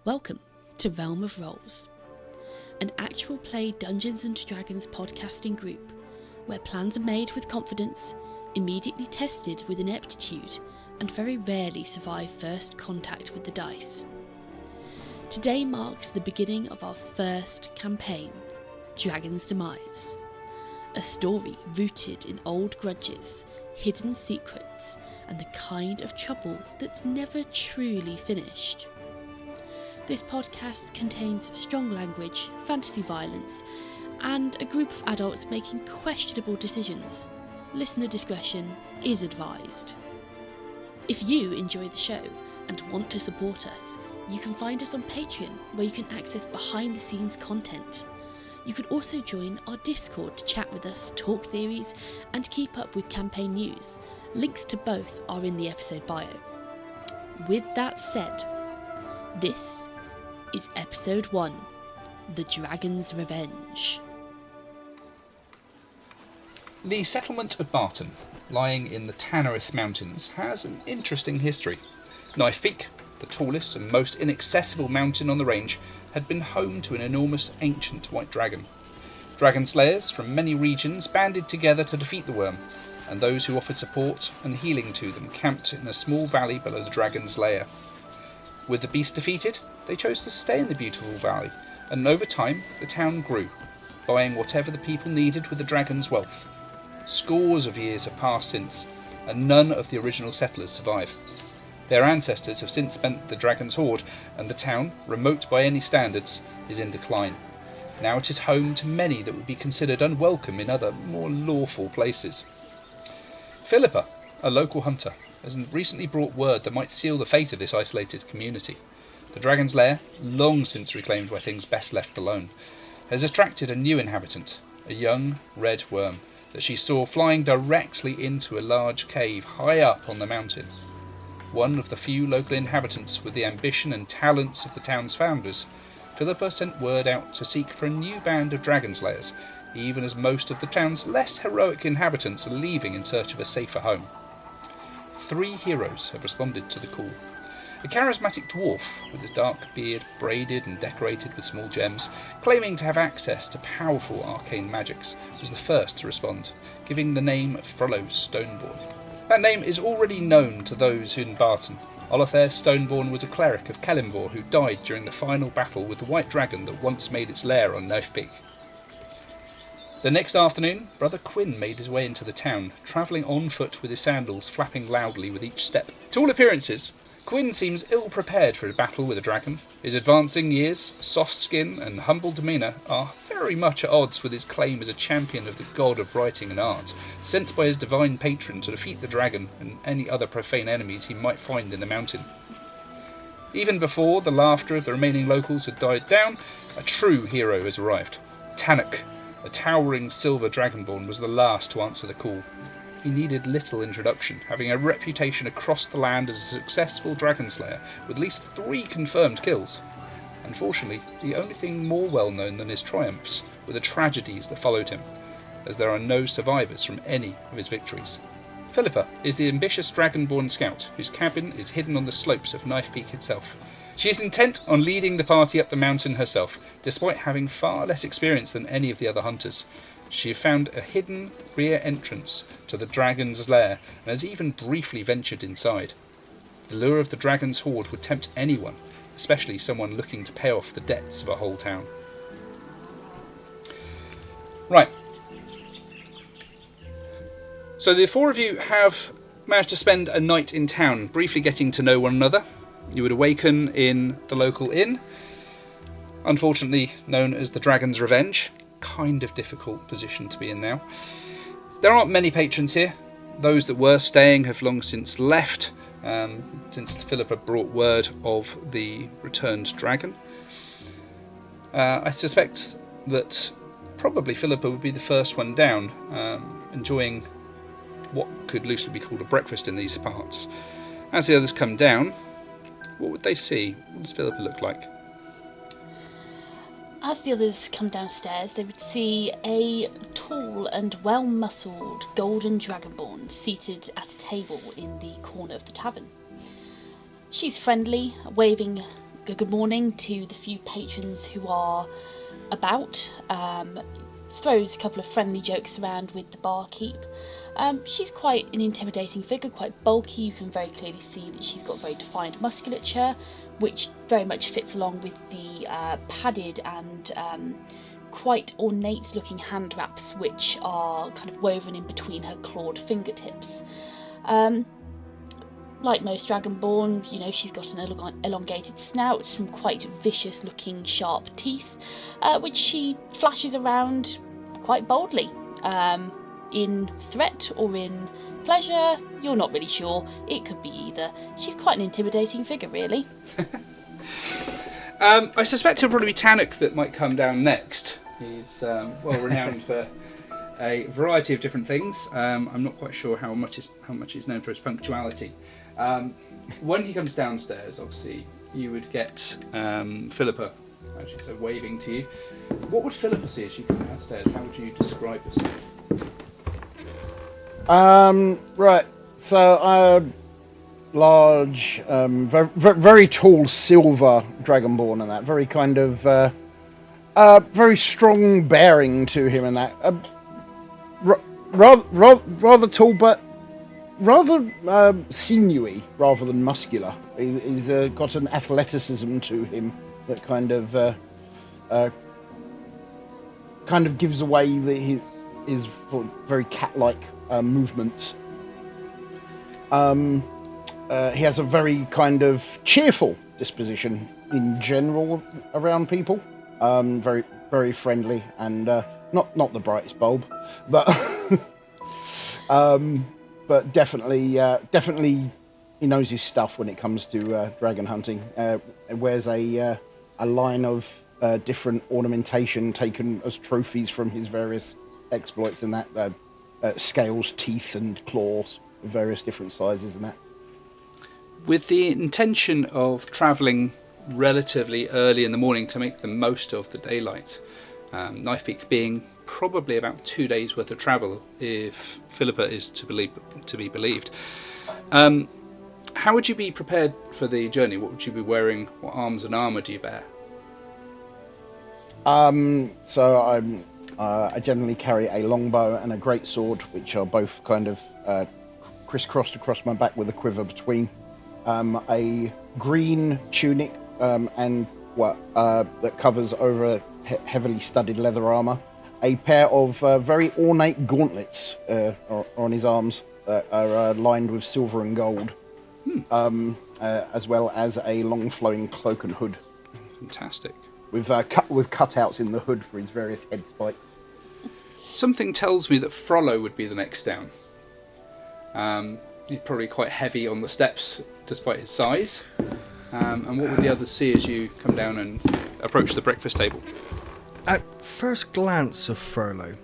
Welcome to Realm of Rolls, an actual play Dungeons & Dragons podcasting group where plans are made with confidence, immediately tested with ineptitude, and very rarely survive first contact with the dice. Today marks the beginning of our first campaign, Dragon's Demise, a story rooted in old grudges, hidden secrets, and the kind of trouble that's never truly finished. This podcast contains strong language, fantasy violence, and a group of adults making questionable decisions. Listener discretion is advised. If you enjoy the show and want to support us, you can find us on Patreon, where you can access behind-the-scenes content. You can also join our Discord to chat with us, talk theories, and keep up with campaign news. Links to both are in the episode bio. With that said, this is Episode 1, The Dragon's Revenge. The settlement of Barton, lying in the Tanuk Mountains, has an interesting history. Knife Peak, the tallest and most inaccessible mountain on the range, had been home to an enormous ancient white dragon. Dragon slayers from many regions banded together to defeat the worm, and those who offered support and healing to them camped in a small valley below the dragon's lair. With the beast defeated, they chose to stay in the beautiful valley, and over time the town grew, buying whatever the people needed with the dragon's wealth. Scores of years have passed since, and none of the original settlers survive. Their ancestors have since spent the dragon's hoard, and the town, remote by any standards, is in decline. Now it is home to many that would be considered unwelcome in other, more lawful places. Fillipa, a local hunter, has recently brought word that might seal the fate of this isolated community. The dragon's lair, long since reclaimed where things best left alone, has attracted a new inhabitant, a young red worm that she saw flying directly into a large cave high up on the mountain. One of the few local inhabitants with the ambition and talents of the town's founders, Fillipa sent word out to seek for a new band of dragon slayers, even as most of the town's less heroic inhabitants are leaving in search of a safer home. 3 heroes have responded to the call. A charismatic dwarf, with his dark beard braided and decorated with small gems, claiming to have access to powerful arcane magics, was the first to respond, giving the name Frollo Stoneborn. That name is already known to those in Barton. Olothair Stoneborn was a cleric of Kellinvor who died during the final battle with the white dragon that once made its lair on Knife Peak. The next afternoon, Brother Quinn made his way into the town, travelling on foot with his sandals flapping loudly with each step. To all appearances, Quinn seems ill-prepared for a battle with a dragon. His advancing years, soft skin and humble demeanour are very much at odds with his claim as a champion of the god of writing and art, sent by his divine patron to defeat the dragon and any other profane enemies he might find in the mountain. Even before the laughter of the remaining locals had died down, a true hero has arrived. Tanuk, a towering silver dragonborn, was the last to answer the call. He needed little introduction, having a reputation across the land as a successful dragon slayer with at least 3 confirmed kills. Unfortunately, the only thing more well known than his triumphs were the tragedies that followed him, as there are no survivors from any of his victories. Fillipa is the ambitious dragonborn scout whose cabin is hidden on the slopes of Knife Peak itself. She is intent on leading the party up the mountain herself, despite having far less experience than any of the other hunters. She has found a hidden rear entrance to the dragon's lair and has even briefly ventured inside. The lure of the dragon's hoard would tempt anyone, especially someone looking to pay off the debts of a whole town. Right. So the 4 of you have managed to spend a night in town, briefly getting to know one another. You would awaken in the local inn, unfortunately known as the Dragon's Revenge. Kind of difficult position to be in now. There aren't many patrons here. Those that were staying have long since left, since Fillipa brought word of the returned dragon. I suspect that probably Fillipa would be the first one down, enjoying what could loosely be called a breakfast in these parts. As the others come down, what would they see? What does Fillipa look like? As the others come downstairs, they would see a tall and well-muscled golden dragonborn seated at a table in the corner of the tavern. She's friendly, waving good morning to the few patrons who are about, throws a couple of friendly jokes around with the barkeep. She's quite an intimidating figure, quite bulky. You can very clearly see that she's got very defined musculature, which very much fits along with the padded and quite ornate looking hand wraps which are kind of woven in between her clawed fingertips. Like most dragonborn, she's got an elongated snout, some quite vicious looking sharp teeth, which she flashes around quite boldly. In threat or in pleasure, you're not really sure. It could be either. She's quite an intimidating figure, really. I suspect it'll probably be Tanuk that might come down next. He's well renowned for a variety of different things. I'm not quite sure how much he's known for his punctuality. When he comes downstairs, obviously, you would get Fillipa, actually, so waving to you. What would Fillipa see as you come downstairs? How would you describe yourself? Right. So, large, very tall silver dragonborn, and that very kind of very strong bearing to him, and that rather tall, but rather sinewy rather than muscular. He's got an athleticism to him that kind of gives away that he is very cat-like movements. He has a very kind of cheerful disposition in general around people. Very, very friendly, and not the brightest bulb, but but definitely he knows his stuff when it comes to dragon hunting. Wears a line of different ornamentation taken as trophies from his various exploits, and that scales, teeth, and claws of various different sizes, and that. With the intention of travelling relatively early in the morning to make the most of the daylight, Knife Peak being probably about 2 days worth of travel if Fillipa is to be believed. How would you be prepared for the journey? What would you be wearing? What arms and armour do you bear? So I generally carry a longbow and a greatsword, which are both kind of crisscrossed across my back with a quiver between. A green tunic and that covers over heavily studded leather armour. A pair of very ornate gauntlets are on his arms that are lined with silver and gold, as well as a long flowing cloak and hood. Fantastic. With cutouts in the hood for his various head spikes. Something tells me that Frollo would be the next down. He's probably quite heavy on the steps despite his size. And what would the others see as you come down and approach the breakfast table? At first glance of Frollo,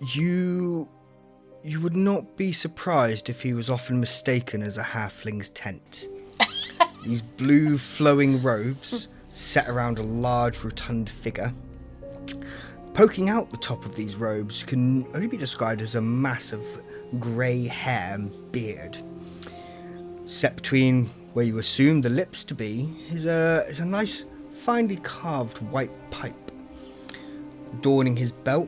you would not be surprised if he was often mistaken as a halfling's tent. These blue flowing robes set around a large rotund figure. Poking out the top of these robes can only be described as a mass of grey hair and beard. Set between where you assume the lips to be is a nice, finely carved white pipe. Adorning his belt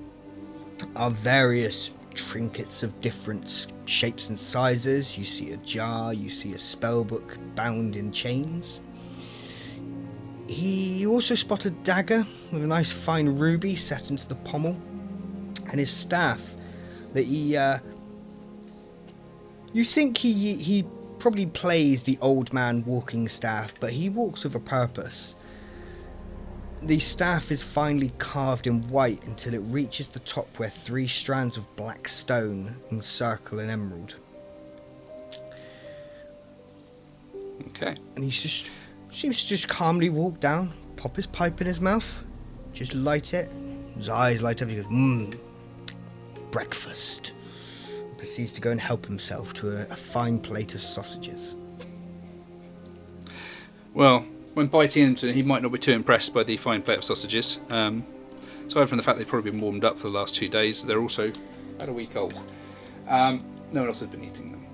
are various trinkets of different shapes and sizes. You see a jar, you see a spellbook bound in chains. He also spotted a dagger with a nice fine ruby set into the pommel, and his staff that you think he probably plays the old man walking staff, but he walks with a purpose. The staff is finely carved in white until it reaches the top where 3 strands of black stone encircle an emerald. Okay. And he seems to just calmly walk down, pop his pipe in his mouth, just light it. His eyes light up, he goes, breakfast. He proceeds to go and help himself to a fine plate of sausages. Well, when biting into it, he might not be too impressed by the fine plate of sausages. Aside from the fact they've probably been warmed up for the last 2 days, they're also about a week old. No one else has been eating them.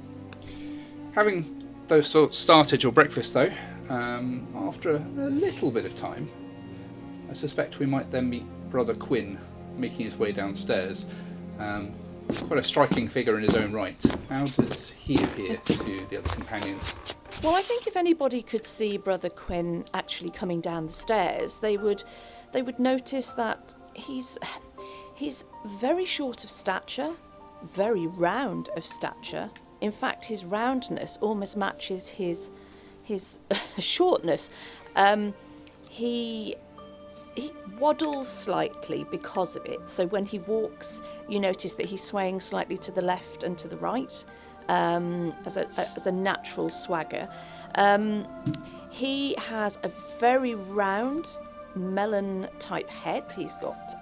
Having those sorts started your breakfast, though, after a little bit of time, I suspect we might then meet Brother Quinn making his way downstairs. Quite a striking figure in his own right. How does he appear to the other companions? Well, I think if anybody could see Brother Quinn actually coming down the stairs, they would notice that he's very short of stature, very round of stature. In fact, his roundness almost matches his shortness. He waddles slightly because of it. So when he walks, you notice that he's swaying slightly to the left and to the right, as a natural swagger. He has a very round melon-type head. He's got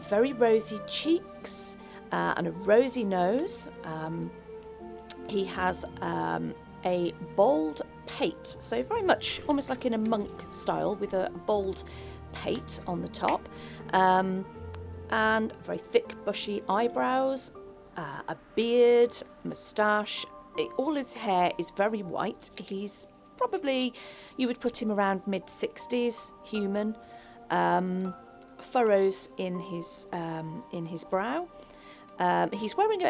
very rosy cheeks and a rosy nose. He has a bold pate, so very much almost like in a monk style, with a bold pate on the top, and very thick bushy eyebrows, a beard, moustache. All his hair is very white. He's probably, you would put him around mid-60s, human. Furrows in his brow. He's wearing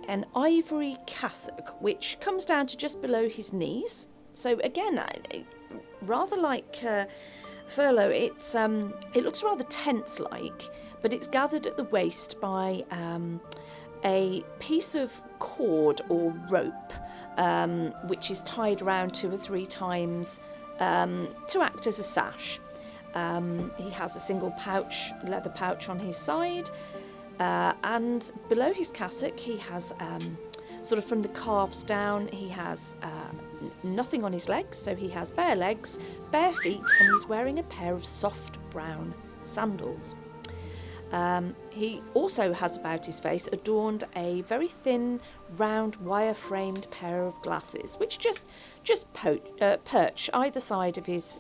an ivory cassock, which comes down to just below his knees. So again, rather like Frollo, it looks rather tent-like, but it's gathered at the waist by a piece of cord or rope, which is tied round 2 or 3 times to act as a sash. He has a single leather pouch on his side. And below his cassock, he has, sort of from the calves down, he has nothing on his legs, so he has bare legs, bare feet, and he's wearing a pair of soft brown sandals. He also has about his face adorned a very thin, round, wire-framed pair of glasses, which just perch either side of his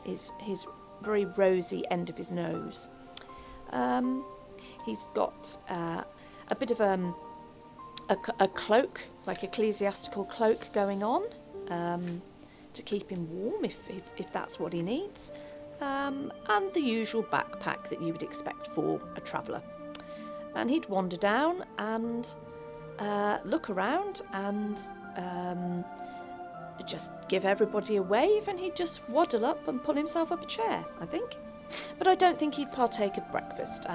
very rosy end of his nose. He's got a bit of a cloak, like ecclesiastical cloak going on, to keep him warm if that's what he needs, and the usual backpack that you would expect for a traveller. And he'd wander down and look around and just give everybody a wave, and he'd just waddle up and pull himself up a chair, I think. But I don't think he'd partake of breakfast.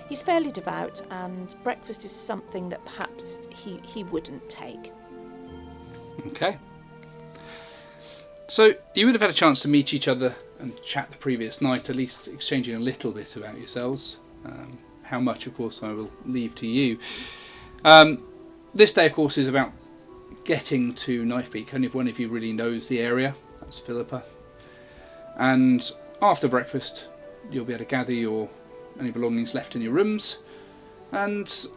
He's fairly devout, and breakfast is something that perhaps he wouldn't take. Okay. So you would have had a chance to meet each other and chat the previous night, at least exchanging a little bit about yourselves. How much, of course, I will leave to you. This day, of course, is about getting to Knifebeak. Only if one of you really knows the area. That's Fillipa. And after breakfast, you'll be able to gather any belongings left in your rooms, and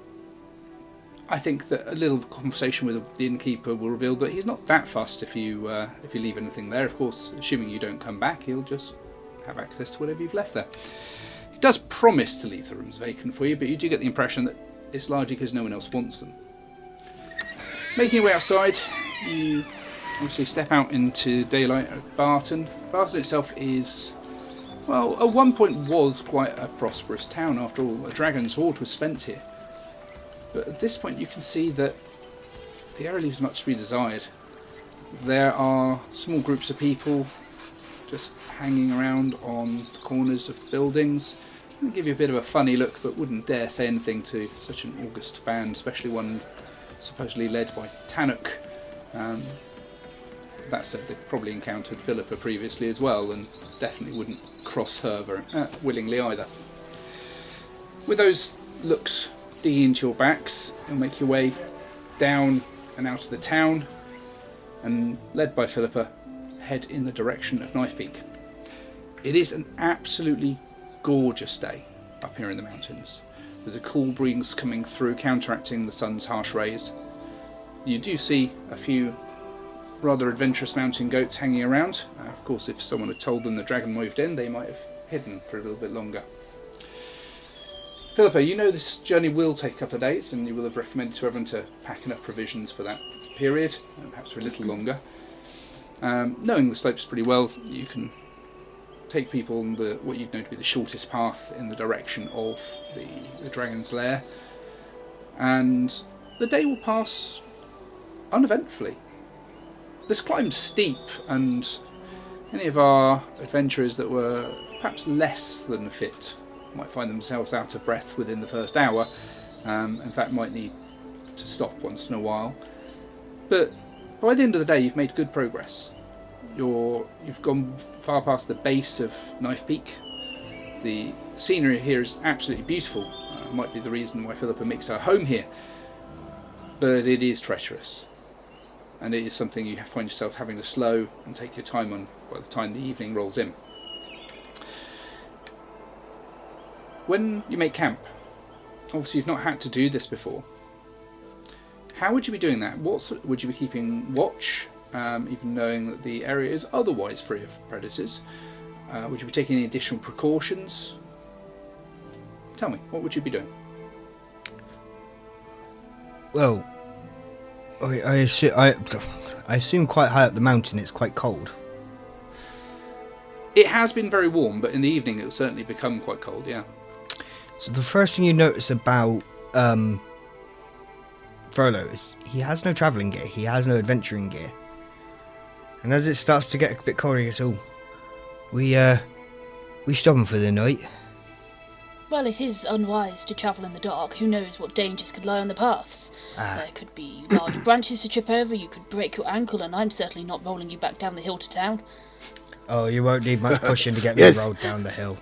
I think that a little conversation with the innkeeper will reveal that he's not that fussed if you leave anything there. Of course, assuming you don't come back, he'll just have access to whatever you've left there. He does promise to leave the rooms vacant for you, but you do get the impression that it's largely because no one else wants them. Making your way outside, you obviously step out into daylight at Barton. Barton itself is, well, at one point was quite a prosperous town. After all, a dragon's hoard was spent here. But at this point you can see that the area leaves much to be desired. There are small groups of people just hanging around on the corners of the buildings. They give you a bit of a funny look, but wouldn't dare say anything to such an august band, especially one supposedly led by Tanuk. That said, they've probably encountered Fillipa previously as well, and definitely wouldn't cross her very willingly either. With those looks digging into your backs, you'll make your way down and out of the town, and led by Fillipa, head in the direction of Knifebeak. It is an absolutely gorgeous day up here in the mountains. There's a cool breeze coming through, counteracting the sun's harsh rays. You do see a few rather adventurous mountain goats hanging around. Of course, if someone had told them the dragon moved in, they might have hidden for a little bit longer. Fillipa, you know this journey will take a couple of days, and you will have recommended to everyone to pack enough provisions for that period, and perhaps for a little longer. Knowing the slopes pretty well, you can take people on what you'd know to be the shortest path in the direction of the dragon's lair, and the day will pass uneventfully. This climb's steep, and any of our adventurers that were perhaps less than fit might find themselves out of breath within the first hour. In fact, might need to stop once in a while. But by the end of the day, you've made good progress. You've gone far past the base of Knife Peak. The scenery here is absolutely beautiful. Might be the reason why Fillipa makes her home here. But it is treacherous. And it is something you find yourself having to slow and take your time on by the time the evening rolls in. When you make camp, obviously you've not had to do this before. How would you be doing that? Would you be keeping watch, even knowing that the area is otherwise free of predators? Would you be taking any additional precautions? Tell me, what would you be doing? Well, I assume quite high up the mountain it's quite cold. It has been very warm, but in the evening it will certainly become quite cold, yeah. So the first thing you notice about Frollo is he has no travelling gear, he has no adventuring gear. And as it starts to get a bit colder, he goes, "Oh, we stopping for the night?" Well, it is unwise to travel in the dark. Who knows what dangers could lie on the paths? Ah. There could be large branches to trip over, you could break your ankle, and I'm certainly not rolling you back down the hill to town. Oh, you won't need much pushing to get Yes. me rolled down the hill.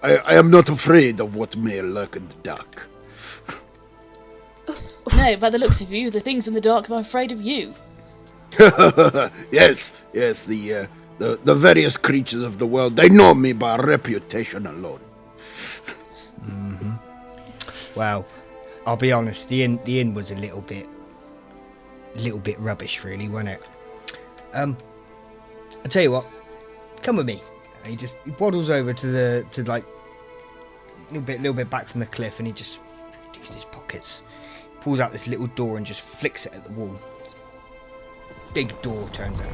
I am not afraid of what may lurk in the dark. No, by the looks of you, the things in the dark are afraid of you. Yes, the various creatures of the world, they know me by reputation alone. Mm-hmm. Well, I'll be honest, the inn was a little bit rubbish, really, wasn't it? I'll tell you what, come with me. And he waddles over to like little bit back from the cliff, and he just digs his pockets, pulls out this little door and just flicks it at the wall. Big door turns out.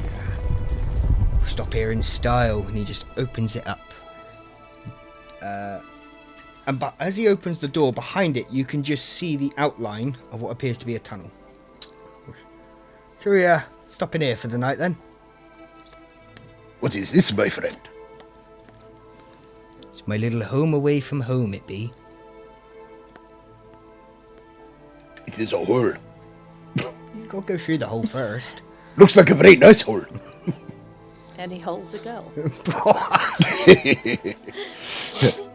Stop here in style, and he just opens it up. But as he opens the door, behind it you can just see the outline of what appears to be a tunnel. Shall we stop in here for the night then? What is this, my friend? It's my little home away from home, it be. It is a hole. You've got to go through the hole first. Looks like a very nice hole. Any holes a go?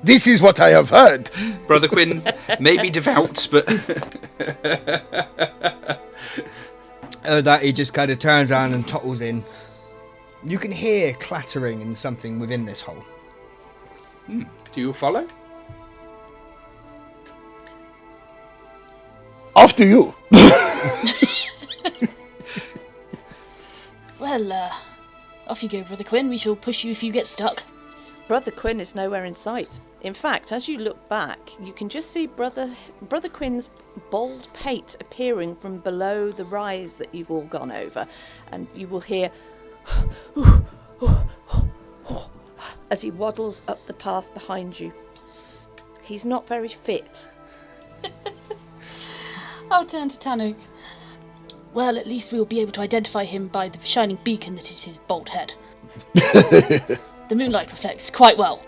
This is what I have heard. Brother Quinn may be devout, but... That he just kind of turns around and tottles in. You can hear clattering in something within this hole. Do you follow? After you. Well, off you go, Brother Quinn. We shall push you if you get stuck. Brother Quinn is nowhere in sight. In fact, as you look back, you can just see Brother Quinn's bald pate appearing from below the rise that you've all gone over, and you will hear as he waddles up the path behind you. He's not very fit. I'll turn to Tanuk. Well, at least we'll be able to identify him by the shining beacon that is his bald head. The moonlight reflects quite well.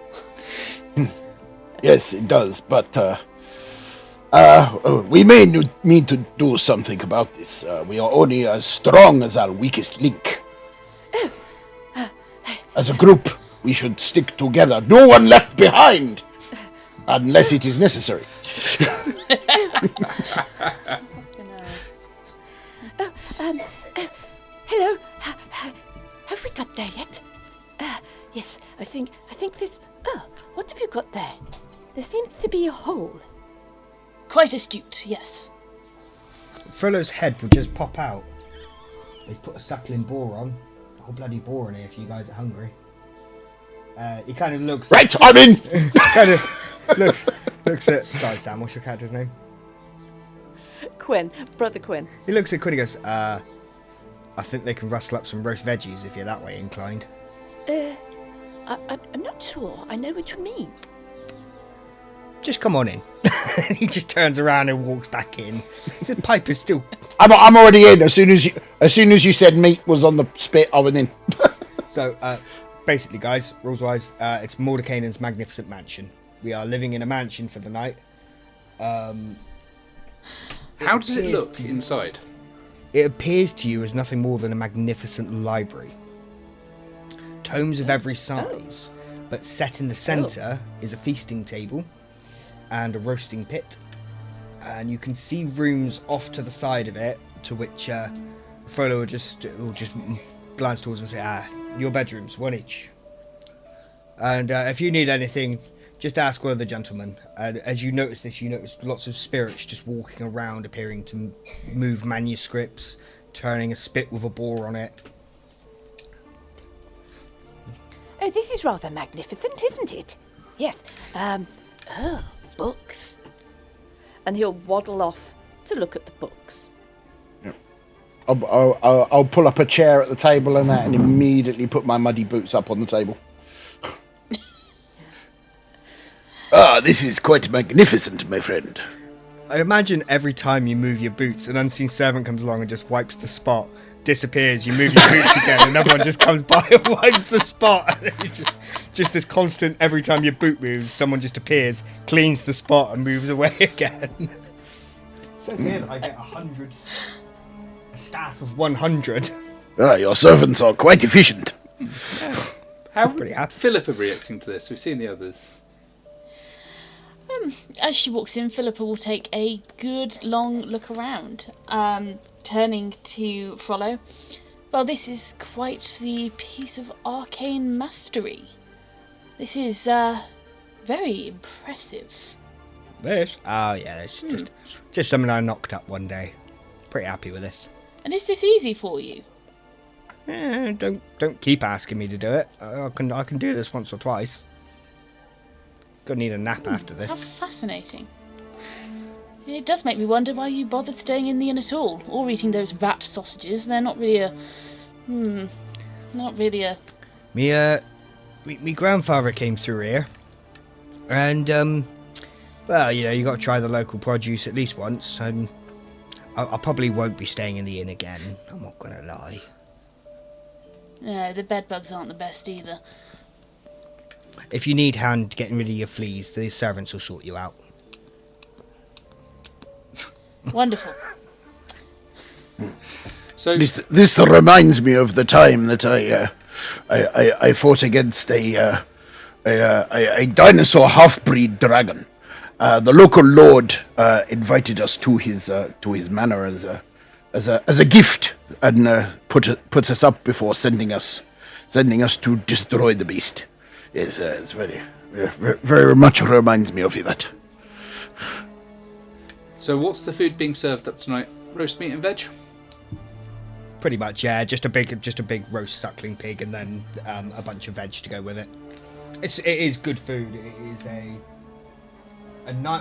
Yes, it does, but we may need to do something about this. We are only as strong as our weakest link. As a group, we should stick together. No one left behind, unless it is necessary. Hello. Have we got there yet? Yes, I think this. Oh, what have you got there? There seems to be a hole. Quite astute, yes. Frollo's head will just pop out. They've put a suckling boar on. There's a whole bloody boar in here if you guys are hungry. He kind of looks... Right, I'm in! kind of looks at... Sorry, Sam, what's your character's name? Quinn, Brother Quinn. He looks at Quinn and goes, I think they can rustle up some roast veggies if you're that way inclined. I'm not sure. I know what you mean. Just come on in. He just turns around and walks back in. He said, "Pipe is still." I'm already in. As soon as you said meat was on the spit, I went in. So, basically, guys, rules-wise, it's Mordekainen's magnificent mansion. We are living in a mansion for the night. How does it look inside? It appears to you as nothing more than a magnificent library. Tomes of every size, but set in the centre is a feasting table and a roasting pit. And you can see rooms off to the side of it, to which Frollo will just glance towards them and say, your bedrooms, one each. And if you need anything, just ask one of the gentlemen. And as you notice this, you notice lots of spirits just walking around, appearing to move manuscripts, turning a spit with a boar on it. Oh, this is rather magnificent, isn't it? Yes. Books. And he'll waddle off to look at the books. I'll pull up a chair at the table and that, and immediately put my muddy boots up on the table. This is quite magnificent, my friend. I imagine every time you move your boots, an unseen servant comes along and just wipes the spot, disappears, you move your boots again, and another one just comes by and wipes the spot. just this constant, every time your boot moves, someone just appears, cleans the spot, and moves away again. It says here that I get 100, a staff of 100. Your servants are quite efficient. How Pretty happy. Philippa reacting to this? We've seen the others. As she walks in, Fillipa will take a good long look around, turning to Frollo. Well, this is quite the piece of arcane mastery. This is very impressive. This? Oh yeah, it's just something I knocked up one day. Pretty happy with this. And is this easy for you? Don't keep asking me to do it. I can do this once or twice. Gonna need a nap after this. How fascinating. It does make me wonder why you bothered staying in the inn at all, or eating those rat sausages. They're not really a... Me grandfather came through here, and well, you got to try the local produce at least once, and I probably won't be staying in the inn again. I'm not gonna lie. No, the bedbugs aren't the best either. If you need hand getting rid of your fleas, the servants will sort you out. Wonderful. So This reminds me of the time that I fought against a dinosaur half-breed dragon. The local lord invited us to his manor as a gift, and put us up before sending us to destroy the beast. It's very, very, very much reminds me of that. So what's the food being served up tonight? Roast meat and veg? Pretty much, yeah. Just a big roast suckling pig, and then a bunch of veg to go with it. It is good food. It is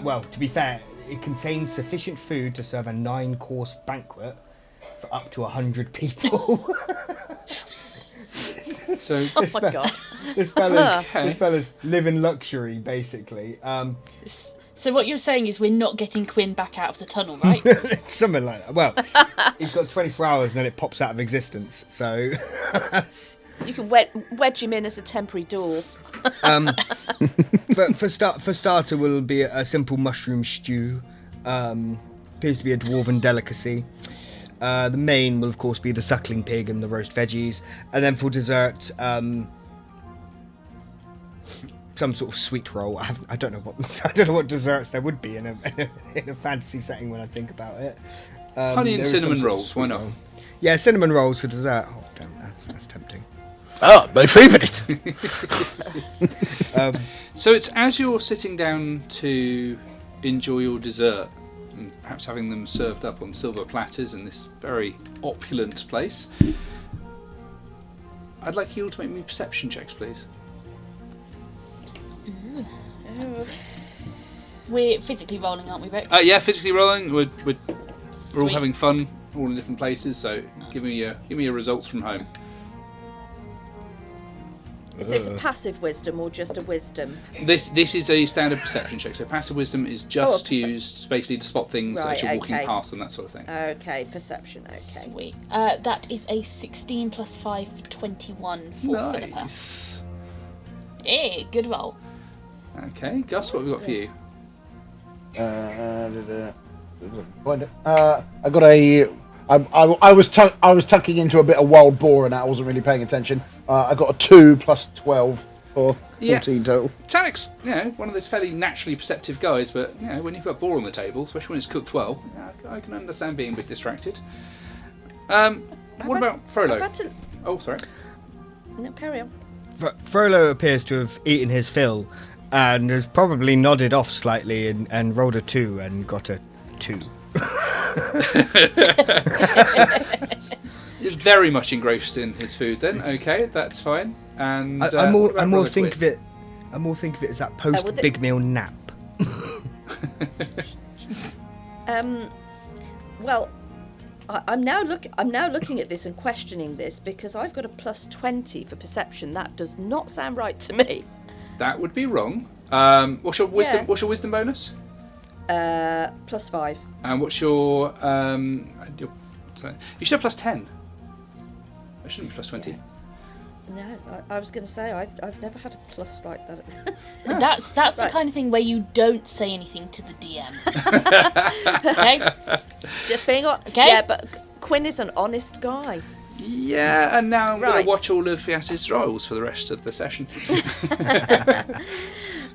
well, to be fair, it contains sufficient food to serve a 9-course banquet for up to 100 people. So Oh my god. This fella's live in luxury, basically. So what you're saying is we're not getting Quinn back out of the tunnel, right? Something like that. Well, he's got 24 hours and then it pops out of existence. So You can wedge him in as a temporary door. but for starter will be a simple mushroom stew. Appears to be a dwarven delicacy. The main will of course be the suckling pig and the roast veggies, and then for dessert, some sort of sweet roll. I don't know what desserts there would be in a fantasy setting when I think about it. Honey and cinnamon rolls, why not? Roll. Yeah, cinnamon rolls for dessert. Oh damn, that's tempting. Ah, my favourite. So it's as you're sitting down to enjoy your dessert, and perhaps having them served up on silver platters in this very opulent place, I'd like you all to make me perception checks, please. We're physically rolling, aren't we, Rikh? Yeah, physically rolling. We're all Sweet. having fun. all in different places. So give me your results from home. Is this a passive wisdom or just a wisdom? This is a standard perception check. So passive wisdom is just used basically to spot things Right, as you're walking okay. past and that sort of thing. Okay, perception. Okay. Sweet. That is a 16 plus 5 for 21 for Fillipa. Nice. Hey, good roll. Okay, Gus, what have we got for you? I got a. I was tucking into a bit of wild boar and I wasn't really paying attention. I got a 2 plus 12 for 14 total. Tanuk's, one of those fairly naturally perceptive guys, but when you've got boar on the table, especially when it's cooked well, I can understand being a bit distracted. What about Frollo? Oh, sorry. No, carry on. Frollo appears to have eaten his fill and has probably nodded off slightly and rolled a 2 and got a 2. He's very much engrossed in his food then. Okay, that's fine. And I more think of it as that post big meal nap. Well, I'm now looking at this and questioning this because I've got a plus 20 for perception. That does not sound right to me. That would be wrong. What's your wisdom? Yeah. What's your wisdom bonus? Plus 5. And what's your sorry. You should have plus 10. I shouldn't be plus 20. Yes. No, I was going to say I've never had a plus like that. That's the kind of thing where you don't say anything to the DM. Okay? Just being honest. Okay. Yeah, but Quinn is an honest guy. Yeah, and now I'm going Right. to watch all of Fias's rolls for the rest of the session.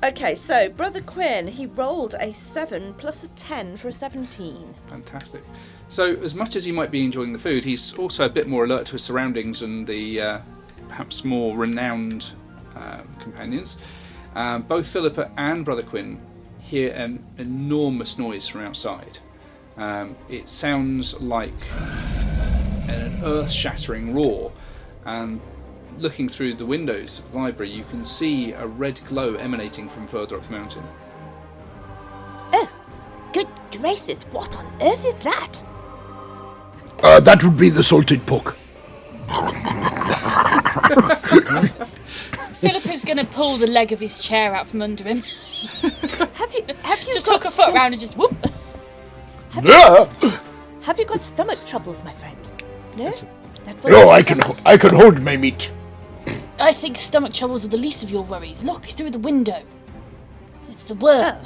Okay, so Brother Quinn, he rolled a 7 plus a 10 for a 17. Fantastic. So, as much as he might be enjoying the food, he's also a bit more alert to his surroundings and the perhaps more renowned companions. Both Fillipa and Brother Quinn hear an enormous noise from outside. It sounds like an earth-shattering roar, and looking through the windows of the library, you can see a red glow emanating from further up the mountain. Oh, good gracious, what on earth is that? That would be the salted pork. Philippa's going to pull the leg of his chair out from under him. Have you Just got hook a foot round and just whoop. Have you got stomach troubles, my friend? No? No, I can hold my meat. I think stomach troubles are the least of your worries. Look through the window. It's the worm.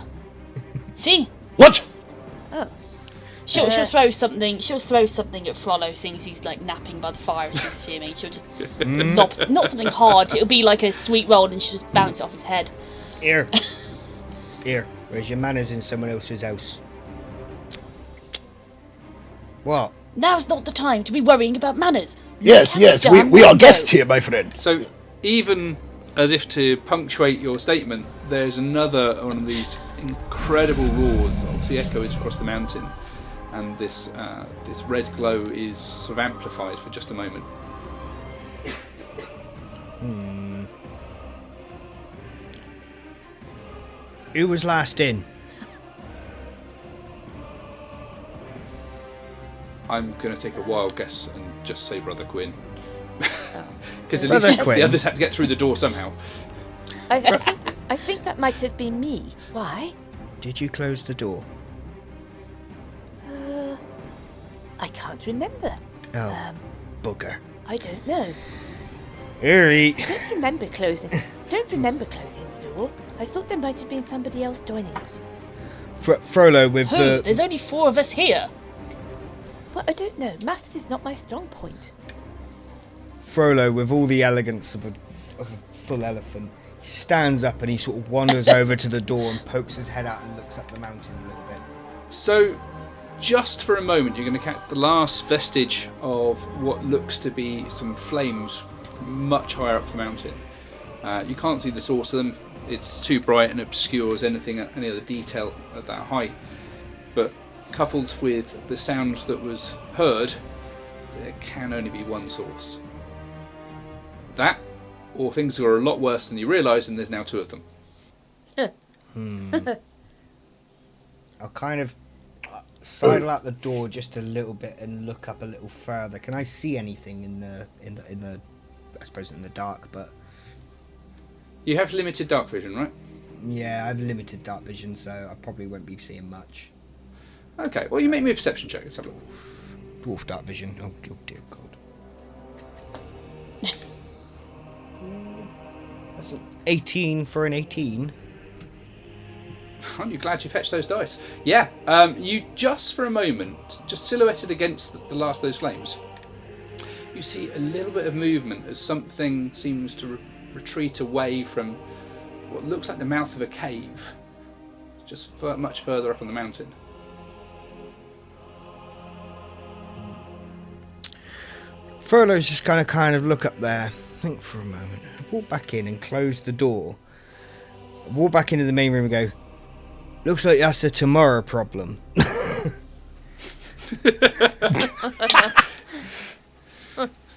See? What? She'll throw something. She'll throw something at Frollo, seeing as he's like napping by the fire. She's assuming she'll just not something hard. It'll be like a sweet roll, and she'll just bounce it off his head. Here. Where's your manners in someone else's house? What? Now's not the time to be worrying about manners. Yes, we are guests here, my friend. So, even as if to punctuate your statement, there's another one of these incredible roars. Obviously, echoes across the mountain, and this red glow is sort of amplified for just a moment. Who was last in? I'm going to take a wild guess and just say Brother Quinn. Because at Brother least Quinn. the others had to get through the door somehow. I think that might have been me. Why? Did you close the door? I can't remember. Oh, bugger. I don't know. Hurry. Don't remember closing the door. I thought there might have been somebody else joining us. Frollo with Who? the... There's only 4 of us here. Well, I don't know. Maths is not my strong point. Frollo with all the elegance of a full elephant. He stands up and he sort of wanders over to the door and pokes his head out and looks up the mountain a little bit. So, just for a moment, you're going to catch the last vestige of what looks to be some flames from much higher up the mountain. You can't see the source of them. It's too bright and obscures any other detail at that height. But coupled with the sounds that was heard, there can only be one source. That, or things are a lot worse than you realise, and there's now 2 of them. sidle out the door just a little bit and look up a little further. Can I see anything in the I suppose in the dark, but You have limited dark vision, right? yeah, I have limited dark vision, so I probably won't be seeing much. Okay, well, you make me a perception check. Let's have a look. Dwarf dark vision. Oh dear God. That's an 18 for an 18. Aren't you glad you fetched those dice? Yeah, you just for a moment, just silhouetted against the last of those flames, you see a little bit of movement as something seems to retreat away from what looks like the mouth of a cave, just much further up on the mountain. Frollo's just kind of look up there, think for a moment, walk back in and close the door. Walk back into the main room and go, looks like that's a tomorrow problem.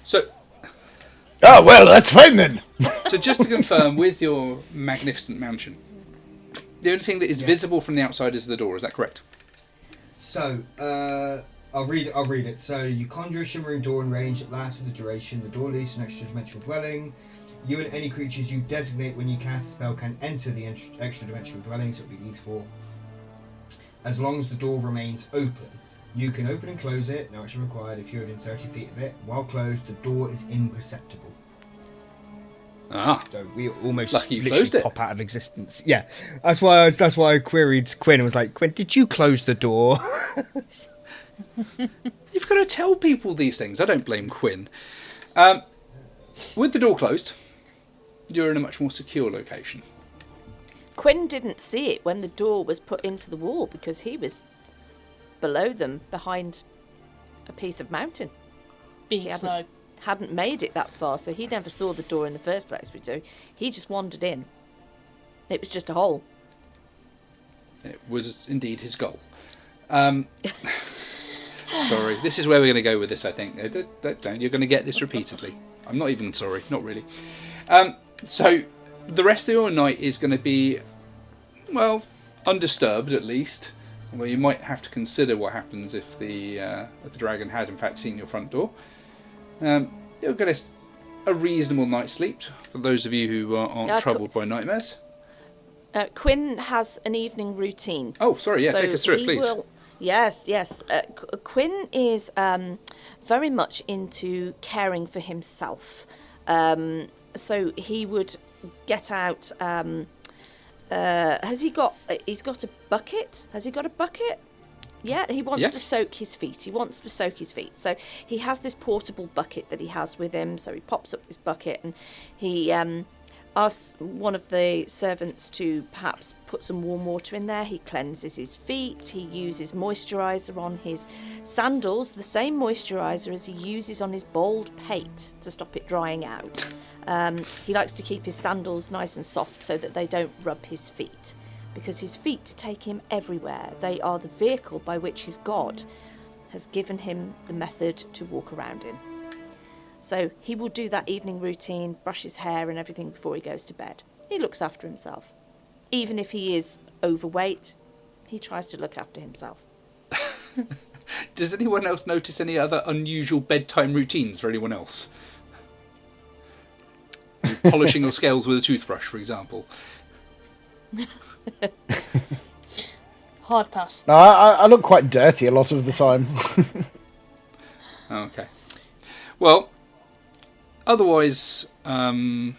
So, Oh, well, that's fine then. so just to confirm, with your magnificent mansion, the only thing that is visible from the outside is the door. Is that correct? So, I'll read it. So, you conjure a shimmering door in range that lasts for the duration. The door leads to an extra-dimensional dwelling. You and any creatures you designate when you cast a spell can enter the extra-dimensional dwelling, so it'll be useful. As long as the door remains open. You can open and close it, no action required if you're within 30 feet of it. While closed, the door is imperceptible. Ah, So we almost Lucky you literally closed it. pop out of existence. Yeah, that's why I queried Quinn and was like, Quinn, did you close the door? you've got to tell people these things. I don't blame Quinn. With the door closed, you're in a much more secure location. Quinn didn't see it when the door was put into the wall because he was below them behind a piece of mountain. Being He slow. hadn't made it that far, so he never saw the door in the first place. He just wandered in. It was just a hole. It was indeed his goal. Sorry, this is where we're going to go with this, I think. Don't. You're going to get this repeatedly. I'm not even sorry, not really. So, the rest of your night is going to be, well, undisturbed at least. Although you might have to consider what happens if the dragon had in fact seen your front door. You'll get a reasonable night's sleep for those of you who aren't troubled by nightmares. Quinn has an evening routine. Oh, sorry, yeah, So take us through it, he please. Yes. Quinn is very much into caring for himself. So he would get out. He's got a bucket. Has he got a bucket? Yeah, he wants to soak his feet. So he has this portable bucket that he has with him. So he pops up this bucket and he asks one of the servants to perhaps put some warm water in there. He cleanses his feet. He uses moisturiser on his sandals, the same moisturiser as he uses on his bald pate to stop it drying out. He likes to keep his sandals nice and soft so that they don't rub his feet, because his feet take him everywhere. They are the vehicle by which his god has given him the method to walk around in. So he will do that evening routine, brush his hair and everything before he goes to bed. He looks after himself. Even if he is overweight, he tries to look after himself. Does anyone else notice any other unusual bedtime routines for anyone else? Polishing your scales with a toothbrush, for example. Hard pass. No, I look quite dirty a lot of the time. Okay. Well, otherwise, an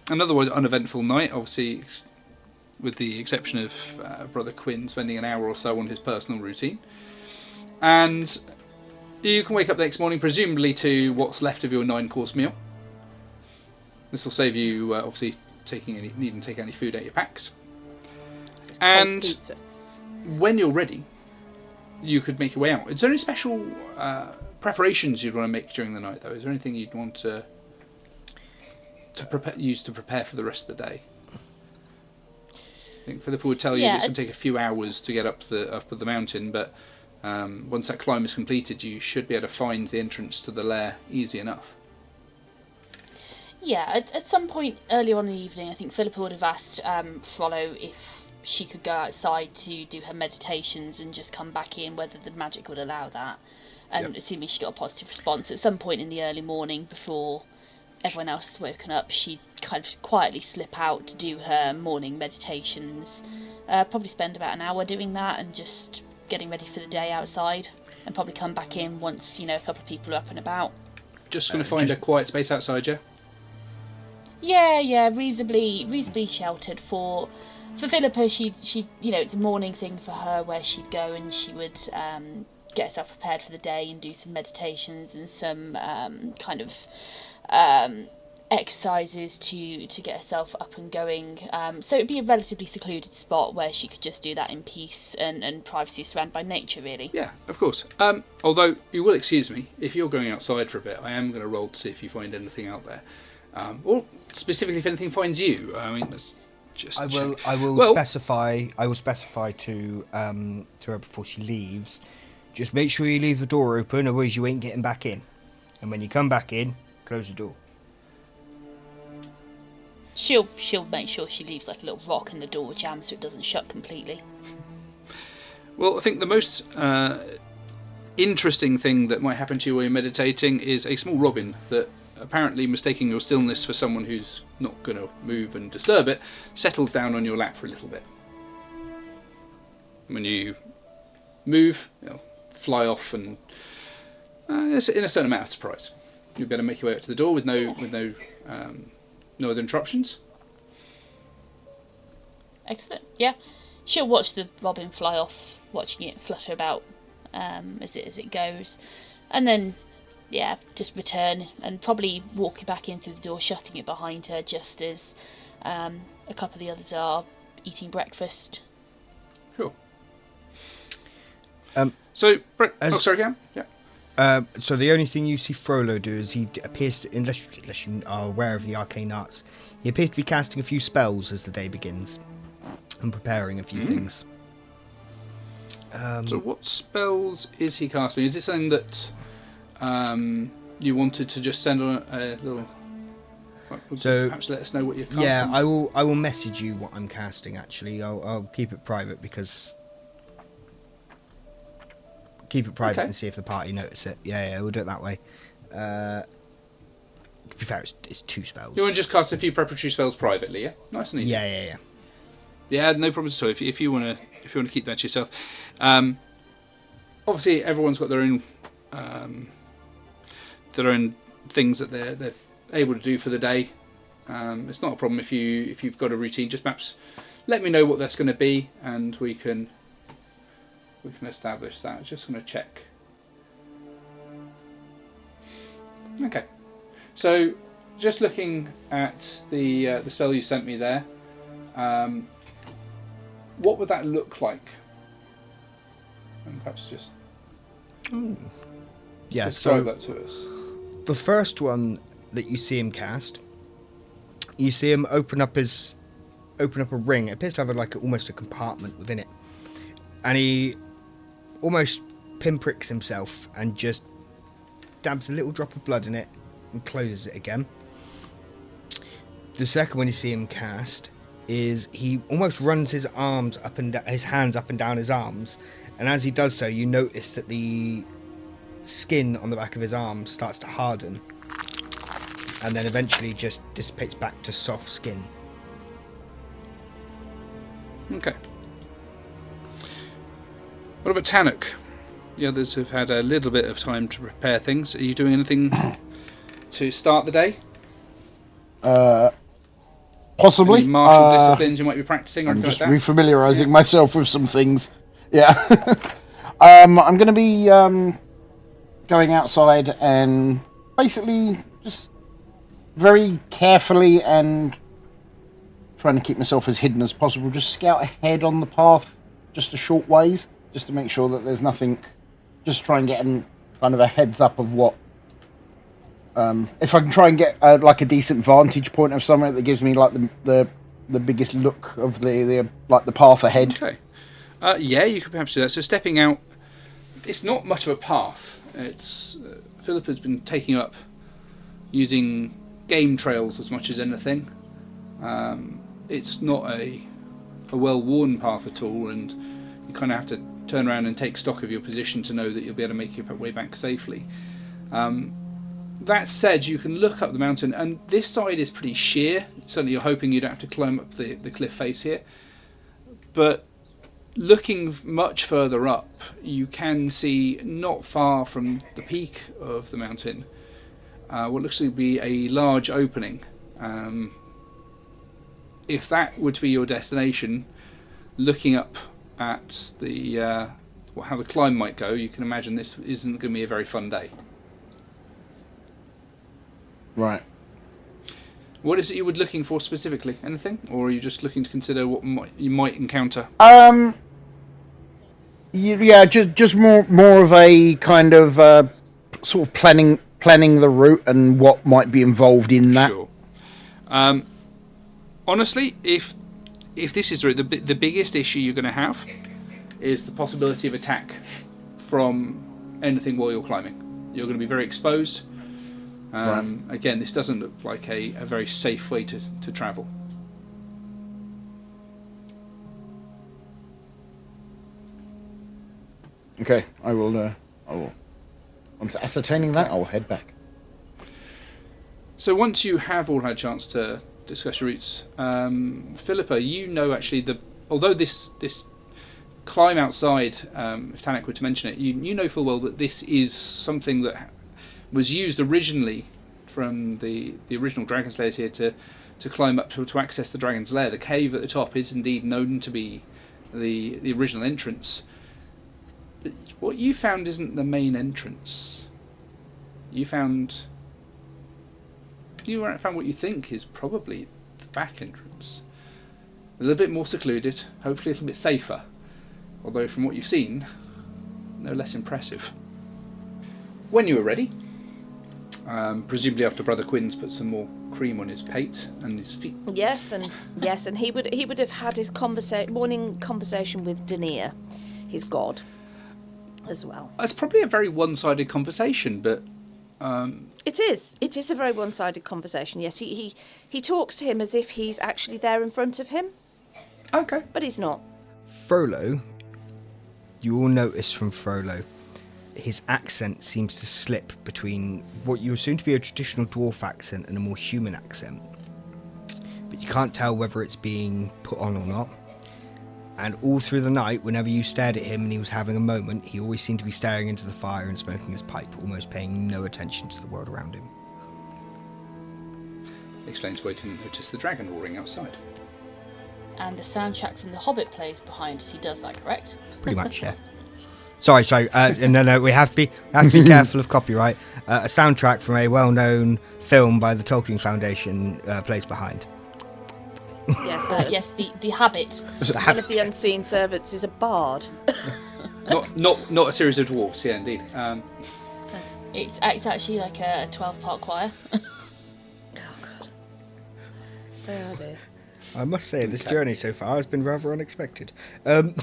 otherwise uneventful night, obviously, with the exception of Brother Quinn spending an hour or so on his personal routine. And you can wake up the next morning, presumably, to what's left of your 9-course meal. This will save you, obviously, needing to take any food out of your packs. It's And- cold pizza. When you're ready, you could make your way out. Is there any special preparations you'd want to make during the night, though? Is there anything you'd want to use to prepare for the rest of the day? I think Fillipa would tell you Yeah, it's going to take a few hours to get up the mountain, but once that climb is completed, you should be able to find the entrance to the lair easy enough. Yeah, at some point earlier on in the evening, I think Fillipa would have asked Frollo if she could go outside to do her meditations and just come back in, whether the magic would allow that. And assuming she got a positive response at some point in the early morning before everyone else has woken up, she'd kind of quietly slip out to do her morning meditations. Probably spend about an hour doing that and just getting ready for the day outside, and probably come back in once, a couple of people are up and about. Just going to find a quiet space outside, yeah? Yeah, reasonably sheltered for Fillipa. She it's a morning thing for her where she'd go and she would get herself prepared for the day and do some meditations and some kind of exercises to get herself up and going. So it'd be a relatively secluded spot where she could just do that in peace and privacy, surrounded by nature, really. Yeah, of course. Although you will excuse me, if you're going outside for a bit, I am going to roll to see if you find anything out there. Or specifically if anything finds you. I mean, let's just check. I will specify to her before she leaves. Just make sure you leave the door open, otherwise you ain't getting back in. And when you come back in, close the door. She'll make sure she leaves like a little rock in the door jam so it doesn't shut completely. Well, I think the most interesting thing that might happen to you while you're meditating is a small robin that, apparently mistaking your stillness for someone who's not going to move and disturb it, settles down on your lap for a little bit. When you move, it'll fly off, and in a certain amount of surprise, you'll be able to make your way up to the door with no other interruptions. Excellent. Yeah, she'll watch the robin fly off, watching it flutter about as it goes, and then just return and probably walk back in through the door, shutting it behind her just as a couple of the others are eating breakfast. Sure. Sorry, Cam? Yeah. So the only thing you see Frollo do is he appears to, unless you are aware of the arcane arts, he appears to be casting a few spells as the day begins and preparing a few things. So what spells is he casting? Is it something that you wanted to just send on a little... So perhaps let us know what you're casting? Yeah, I will message you what I'm casting, actually. I'll keep it private because... Keep it private and see if the party notice it. Yeah, we'll do it that way. To be fair, it's 2 spells. You want to just cast a few preparatory spells privately, yeah? Nice and easy. Yeah. Yeah, no problems at all. If you want to keep that to yourself. Obviously, everyone's got their own things that they're able to do for the day. It's not a problem if you've got a routine. Just perhaps let me know what that's going to be, and we can establish that. Just going to check. Okay. So, just looking at the spell you sent me there, what would that look like? And perhaps just describe that to us. The first one that you see him cast, you see him open up a ring. It appears to have almost a compartment within it, and he almost pinpricks himself and just dabs a little drop of blood in it and closes it again. The second one you see him cast is he almost runs his hands up and down his arms, and as he does so, you notice that the skin on the back of his arm starts to harden, and then eventually just dissipates back to soft skin. Okay. What about Tanuk? The others have had a little bit of time to prepare things. Are you doing anything to start the day? Possibly. Any martial disciplines you might be practicing, or I'm anything just like that? refamiliarising myself with some things. Yeah. I'm going to be going outside and basically just very carefully and trying to keep myself as hidden as possible. Just scout ahead on the path just a short ways, just to make sure that there's nothing. Just try and get kind of a heads up of what. If I can try and get a decent vantage point of somewhere that gives me the biggest look of the path ahead. Okay. Yeah, you could perhaps do that. So stepping out, it's not much of a path. It's Fillipa's been taking up using game trails as much as anything. It's not a a well-worn path at all, and you kind of have to turn around and take stock of your position to know that you'll be able to make your way back safely. That said, you can look up the mountain, and this side is pretty sheer. Certainly you're hoping you don't have to climb up the cliff face here. But looking much further up, you can see not far from the peak of the mountain what looks to be a large opening. If that were to be your destination, looking up at the how the climb might go, you can imagine this isn't going to be a very fun day. Right. What is it you were looking for specifically? Anything? Or are you just looking to consider what you might encounter? Yeah, just more of a kind of sort of planning the route and what might be involved in that. Sure. Honestly, if this is the biggest issue you're going to have is the possibility of attack from anything while you're climbing. You're going to be very exposed. Right. Again, this doesn't look like a very safe way to travel. Okay, I will. Once ascertaining that, I will head back. So once you have all had a chance to discuss your routes, Fillipa, you know actually although this climb outside, if Tanuk were to mention it, you know full well that this is something that was used originally from the original dragon slayers here to climb up to access the dragon's lair. The cave at the top is indeed known to be the original entrance. But what you found isn't the main entrance. You found what you think is probably the back entrance. A little bit more secluded, hopefully a little bit safer. Although from what you've seen, no less impressive. When you were ready, presumably after Brother Quinn's put some more cream on his pate and his feet. Yes, and he would have had his morning conversation with Demise, his god, as well. It's probably a very one-sided conversation, but it is a very one-sided conversation. Yes, he talks to him as if he's actually there in front of him. Okay, but he's not. Frollo, you will notice from Frollo, his accent seems to slip between what you assume to be a traditional dwarf accent and a more human accent. But you can't tell whether it's being put on or not. And all through the night, whenever you stared at him and he was having a moment, he always seemed to be staring into the fire and smoking his pipe, almost paying no attention to the world around him. Explains why he didn't notice the dragon roaring outside. And the soundtrack from The Hobbit plays behind as he does that, correct? Pretty much, yeah. Sorry. No. We have to be careful of copyright. A soundtrack from a well-known film by the Tolkien Foundation plays behind. Yes, the Habit. One of the unseen servants is a bard. not a series of dwarves. Yeah, indeed. It's actually like a 12-part choir. Oh God. Oh dear. I must say, this journey so far has been rather unexpected. I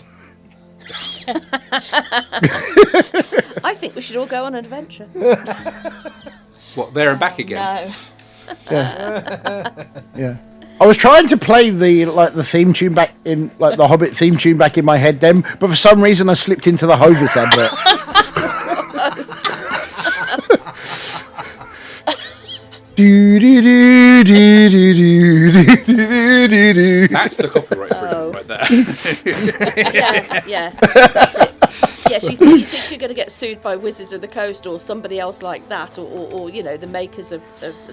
think we should all go on an adventure. What, there and back again? No. Yeah. I was trying to play the theme tune back in, like the Hobbit theme tune back in my head then, but for some reason I slipped into the Hovis advert. That's the copyright version right there. Yeah, that's it. Yes, you think you're going to get sued by Wizards of the Coast or somebody else like that, or the makers of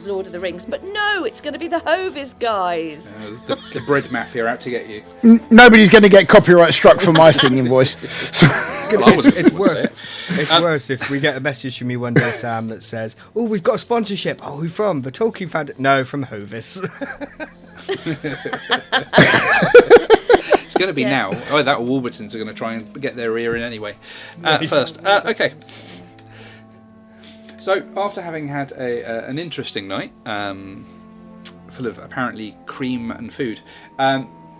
Lord of the Rings, but no, it's going to be the Hovis guys. The bread mafia are out to get you. Nobody's going to get copyright struck for my singing voice. So. It's worse. It's worse if we get a message from you one day, Sam, that says, "Oh, we've got a sponsorship. Oh, who from? The Tolkien Foundation? No, from Hovis." It's going to be now. Oh, that Warburtons are going to try and get their ear in anyway. First, okay. So after having had an interesting night, full of apparently cream and food,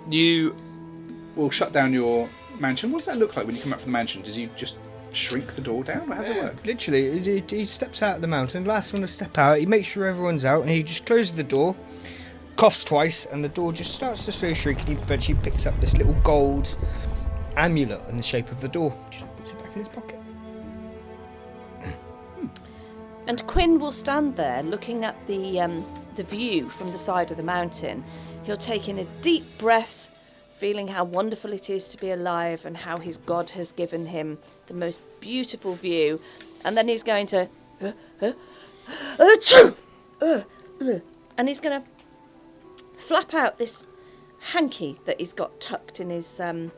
you will shut down your mansion. What does that look like when you come up from the mansion? Does you just shrink the door down? How does it work? Literally, he steps out of the mountain, last one to step out, he makes sure everyone's out, and he just closes the door, coughs twice, and the door just starts to slowly shrink, and he eventually picks up this little gold amulet in the shape of the door. Just puts it back in his pocket. And Quinn will stand there looking at the view from the side of the mountain. He'll take in a deep breath, feeling how wonderful it is to be alive and how his God has given him the most beautiful view. And then he's going to... and he's going to flap out this hanky that he's got tucked in his in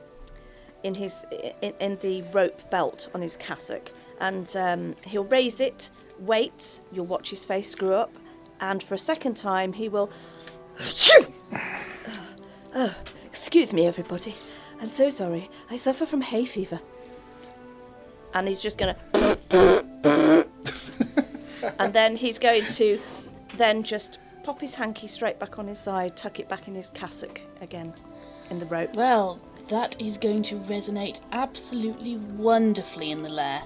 the rope belt on his cassock. And he'll raise it, wait, you'll watch his face screw up, and for a second time he will... excuse me, everybody. I'm so sorry. I suffer from hay fever. And he's just going to... and then he's going to then just pop his hanky straight back on his side, tuck it back in his cassock again in the rope. Well, that is going to resonate absolutely wonderfully in the lair.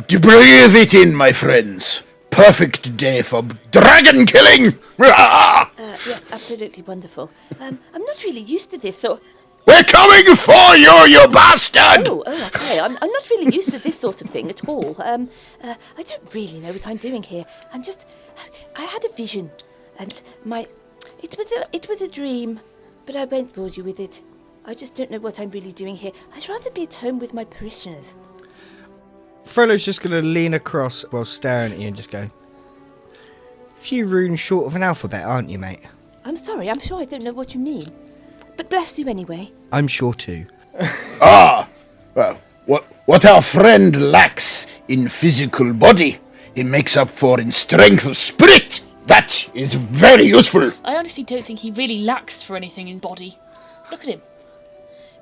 Breathe it in, my friends. Perfect day for dragon killing. Yes, absolutely wonderful. I'm not really used to this, so... We're coming for you, you bastard! Okay. I'm not really used to this sort of thing at all. I don't really know what I'm doing here. I had a vision, and it was a dream, but I won't bore you with it. I just don't know what I'm really doing here. I'd rather be at home with my parishioners. Frollo's just going to lean across while staring at you and just go, "A few runes short of an alphabet, aren't you, mate?" I'm sorry, I'm sure I don't know what you mean. But bless you anyway. I'm sure too. Well, what our friend lacks in physical body, he makes up for in strength of spirit. That is very useful. I honestly don't think he really lacks for anything in body. Look at him.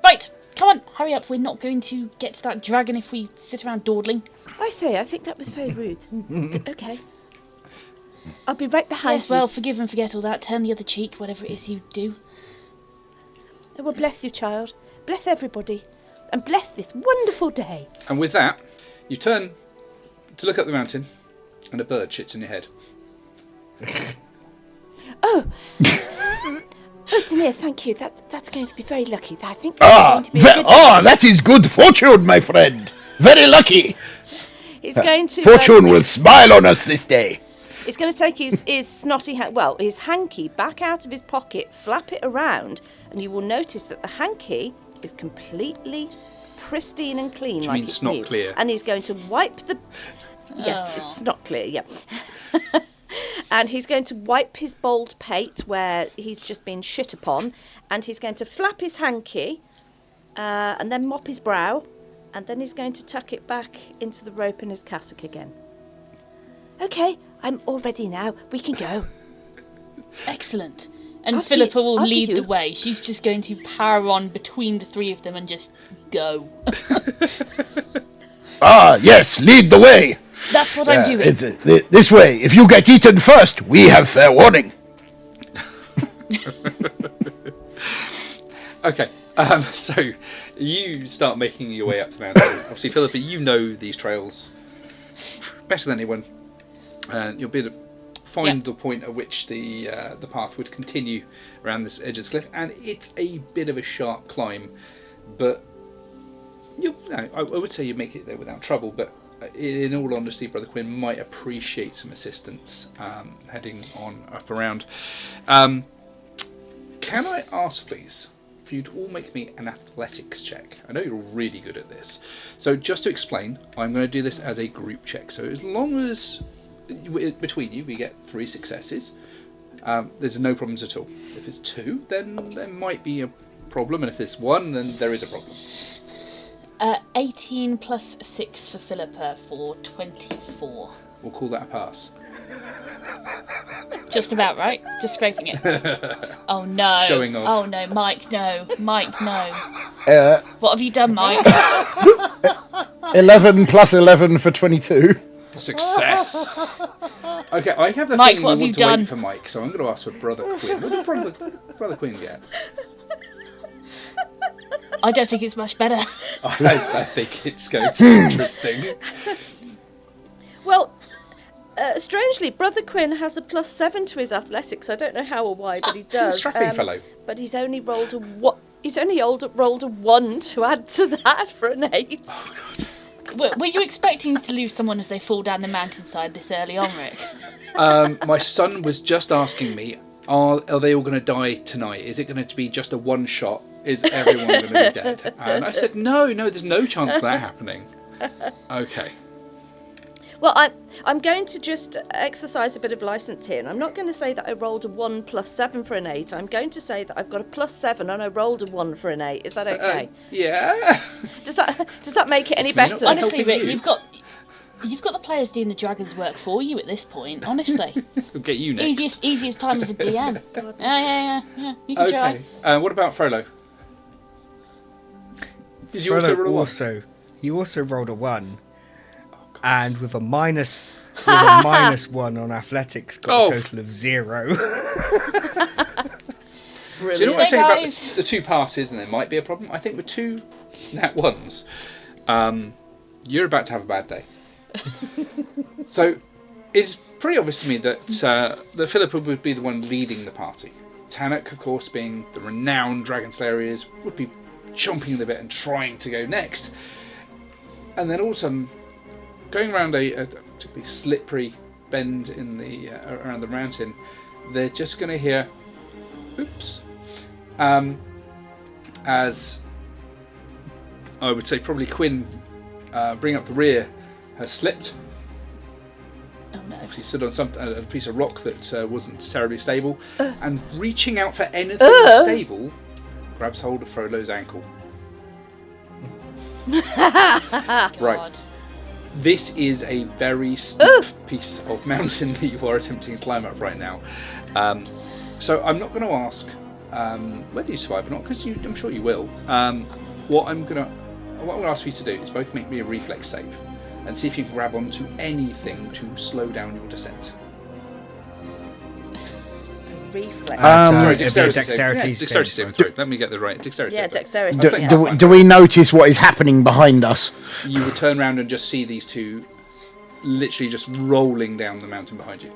Right, come on, hurry up. We're not going to get to that dragon if we sit around dawdling. I think that was very rude. Okay. I'll be right behind Yes, you. well, forgive and forget all that. Turn the other cheek, whatever it is you do. Oh, well, bless you, child. Bless everybody. And bless this wonderful day. And with that, you turn to look up the mountain, and a bird shits in your head. Oh, Demise, thank you. That's going to be very lucky. I think that's going to be a good that is good fortune, my friend. Very lucky. He's going to... Fortune will smile on us this day. He's going to take his snotty... his hanky back out of his pocket, flap it around, and you will notice that the hanky is completely pristine and clean. Do you like mean it's snot new. clear? And he's going to wipe the... Yes, it's snot clear, yeah. And he's going to wipe his bald pate where he's just been shit upon, and he's going to flap his hanky, and then mop his brow, and then he's going to tuck it back into the rope in his cassock again. Okay, I'm all ready now. We can go. Excellent. And After Fillipa will after lead you. the way. She's just going to power on between the three of them and just go. Yes, lead the way. That's what I'm doing. This way. If you get eaten first, we have fair warning. Okay, so you start making your way up the mountain. Obviously, Fillipa, you know these trails better than anyone. You'll be able to find the point at which the path would continue around this edge of the cliff, and it's a bit of a sharp climb, but I would say you make it there without trouble. But in all honesty, Brother Quinn might appreciate some assistance heading on up around. Can I ask, please, for you to all make me an athletics check? I know you're really good at this. So just to explain, I'm going to do this as a group check. So as long as between you we get 3 successes, there's no problems at all. If it's 2, then there might be a problem, and if it's 1, then there is a problem. 18 plus 6 for Fillipa for 24. We'll call that a pass. Just about right. Just scraping it. Oh no. Showing off. Oh no, Mike, no. Mike, no. What have you done, Mike? 11 plus 11 for 22. Success. Okay, I have the Mike, feeling what we have want you to done? wait for Mike, so I'm going to ask for Brother Quinn. What did Brother Quinn get? I don't think it's much better. I think it's going to be interesting. Well, Strangely, Brother Quinn has a +7 to his athletics. I don't know how or why, but he does. He's a strapping fellow. But he's only rolled a rolled a 1 to add to that for an 8. Oh, God. Were you expecting to lose someone as they fall down the mountainside this early on, Rikh? My son was just asking me, are they all going to die tonight? Is it going to be just a one shot? Is everyone going to be dead? And I said, no, there's no chance of that happening. Okay. Well, I'm going to just exercise a bit of license here, and I'm not going to say that I rolled a 1 +7 for an 8. I'm going to say that I've got a +7 and I rolled a 1 for an 8. Is that okay? Yeah. Does that make it any better? Honestly, Rikh, you. you've got the players doing the dragon's work for you at this point. Honestly, We'll get you next. easiest time as a DM. Yeah. You can try. Okay. What about Frollo? Did you also roll a 1? You also rolled a 1. And with a minus 1 on athletics, got a total of 0. So you know what I say about the 2 passes, and there might be a problem? I think with 2 nat 1s, you're about to have a bad day. So it's pretty obvious to me that Fillipa would be the one leading the party. Tanuk, of course, being the renowned dragon slayer he is, would be chomping the bit and trying to go next. And then all of a sudden, going around a particularly slippery bend in the around the mountain, they're just going to hear, "Oops," as I would say probably Quinn, bring up the rear, has slipped. Oh no! She stood on a piece of rock that wasn't terribly stable, and reaching out for anything stable, grabs hold of Frollo's ankle. Right. This is a very steep piece of mountain that you are attempting to climb up right now. So I'm not going to ask whether you survive or not, because I'm sure you will. What I'm going to ask you to do is both make me a reflex save and see if you can grab onto anything to slow down your descent. Reflex. Sorry, dexterity dexterity save. Sorry, let me get the right dexterity. Yeah, save. dexterity. Do we notice what is happening behind us? You would turn around and just see these two literally just rolling down the mountain behind you.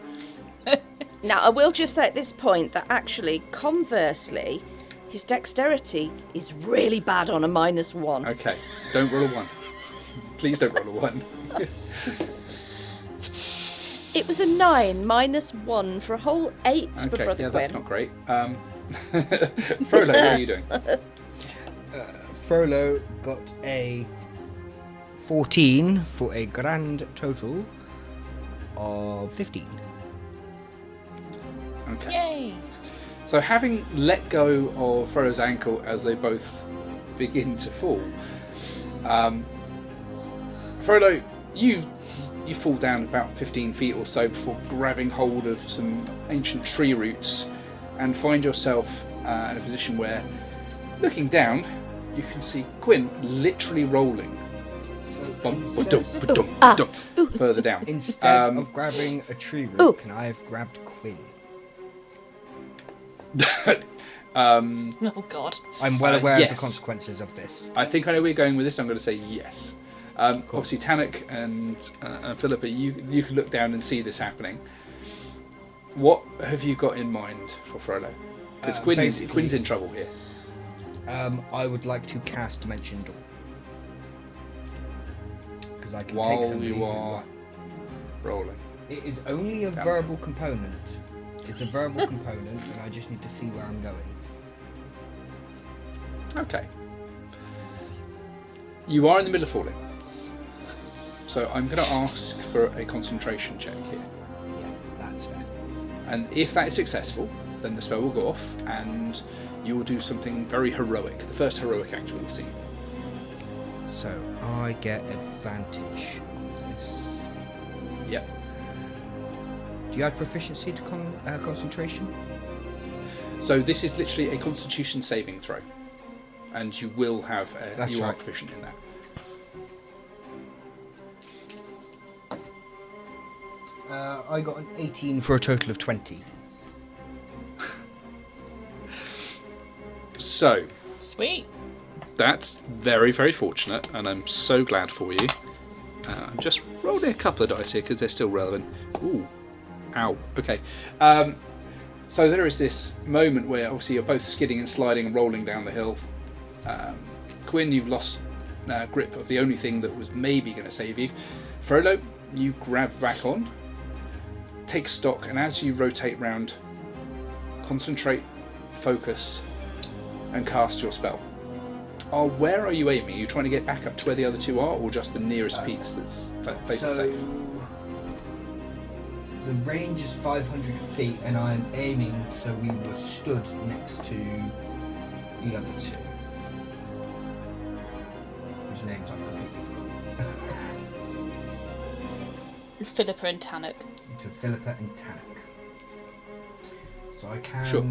Now, I will just say at this point that actually, conversely, his dexterity is really bad on a -1. Okay, don't roll a 1. Please don't roll a 1. It was a 9 -1 for a whole 8 for Okay, Brother yeah, Quinn. that's not great. Frollo, what are you doing? Frollo got a 14 for a grand total of 15. Okay. Yay! So having let go of Frollo's ankle as they both begin to fall, Frollo, you fall down about 15 feet or so before grabbing hold of some ancient tree roots and find yourself in a position where, looking down, you can see Quinn literally rolling further down. Instead of grabbing a tree root, can I have grabbed Quinn? Oh God! I'm well aware yes. of the consequences of this. I think I know where you're going with this. I'm going to say yes. Obviously, Tanuk and Fillipa, you can look down and see this happening. What have you got in mind for Frollo? Because Quinn's in trouble here. I would like to cast Dimension Door. Because I can While take somebody you are rolling. It is only a verbal component. It's a verbal component, and I just need to see where I'm going. Okay. You are in the middle of falling. So I'm going to ask for a concentration check here. Yeah, that's fair. And if that is successful, then the spell will go off and you will do something very heroic. The first heroic act we'll see. So I get advantage on this. Yep. Do you have proficiency to concentration? So this is literally a constitution saving throw. And you will have That's you are right. proficient in that. I got an 18 for a total of 20. So Sweet. that's very, very fortunate, and I'm so glad for you. I'm just rolling a couple of dice here because they're still relevant. Ooh. Ow. Okay. So there is this moment where obviously you're both skidding and sliding and rolling down the hill. Quinn, you've lost grip of the only thing that was maybe going to save you. Frollo, you grab back on, take stock, and as you rotate round, concentrate, focus, and cast your spell. Where are you aiming? Are you trying to get back up to where the other two are, or just the nearest piece that's safe? The range is 500 feet, and I'm aiming so we were stood next to the other two. Whose names I've completely forgotten. Fillipa and Tanuk. To Fillipa and Tanuk. So I can. Sure.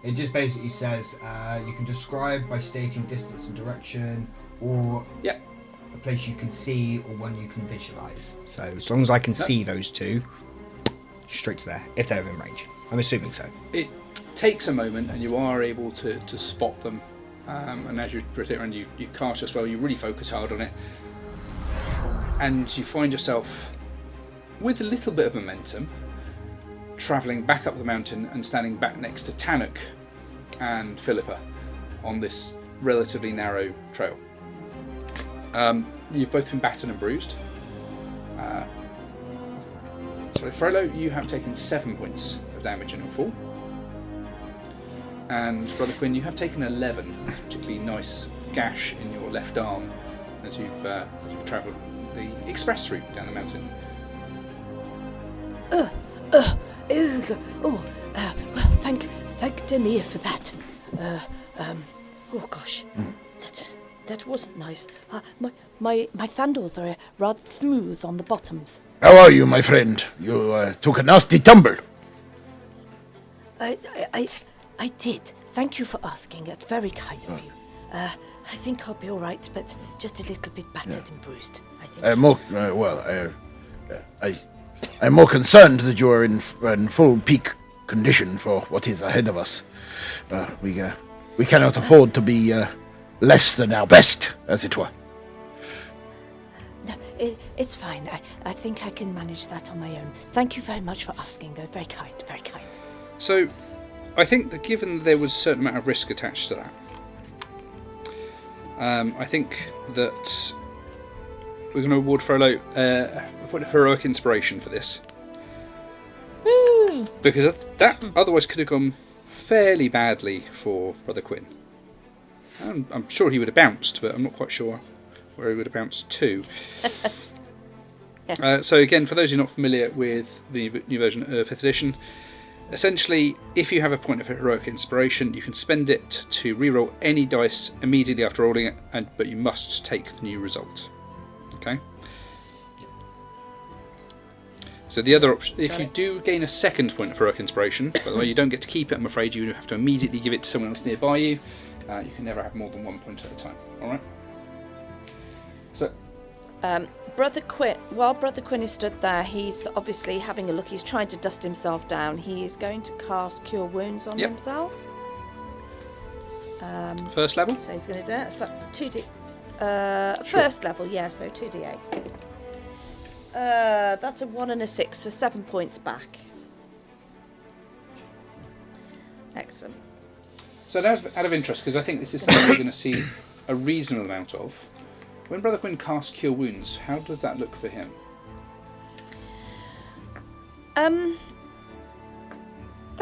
It just basically says you can describe by stating distance and direction, or Yeah. a place you can see or one you can visualize. So as long as I can see those two, straight to there, if they're within range. I'm assuming so. It takes a moment, and you are able to spot them. And as you rotate around, you cast your spell, you really focus hard on it. And you find yourself, with a little bit of momentum, travelling back up the mountain and standing back next to Tanuk and Fillipa on this relatively narrow trail. You've both been battered and bruised. Frollo, you have taken 7 points of damage in your fall. And Brother Quinn, you have taken 11, a particularly nice gash in your left arm as you've travelled the express route down the mountain. Well, thank Demise for that. Oh gosh, that wasn't nice. My sandals are rather smooth on the bottoms. How are you, my friend? You took a nasty tumble. I did. Thank you for asking. That's very kind of you. I think I'll be all right, but just a little bit battered and bruised. I think. I'm more concerned that you are in full peak condition for what is ahead of us. We cannot afford to be less than our best, as it were. No, it's fine. I think I can manage that on my own. Thank you very much for asking, though. Very kind, very kind. So, I think that given there was a certain amount of risk attached to that, I think that we're going to award Frollo a point of heroic inspiration for this. Woo! Because that otherwise could have gone fairly badly for Brother Quinn. I'm sure he would have bounced, but I'm not quite sure where he would have bounced to. So again, for those who are not familiar with the new version of 5th edition, essentially, if you have a point of heroic inspiration, you can spend it to reroll any dice immediately after rolling it, but you must take the new result. Okay? So the other option, if you do gain a second point of heroic inspiration, by the way, you don't get to keep it, I'm afraid, you have to immediately give it to someone else nearby you. You can never have more than 1 point at a time. Alright? So, Brother Quinn, while Brother Quinn is stood there, he's obviously having a look. He's trying to dust himself down. He is going to cast Cure Wounds on himself. first level? So he's going to do it. So that's 2d. First level, yeah, so 2d8. That's a 1 and a 6 for 7 points back. Excellent. So out of interest, because I think this is something we're going to see a reasonable amount of, when Brother Quinn casts Cure Wounds, how does that look for him? I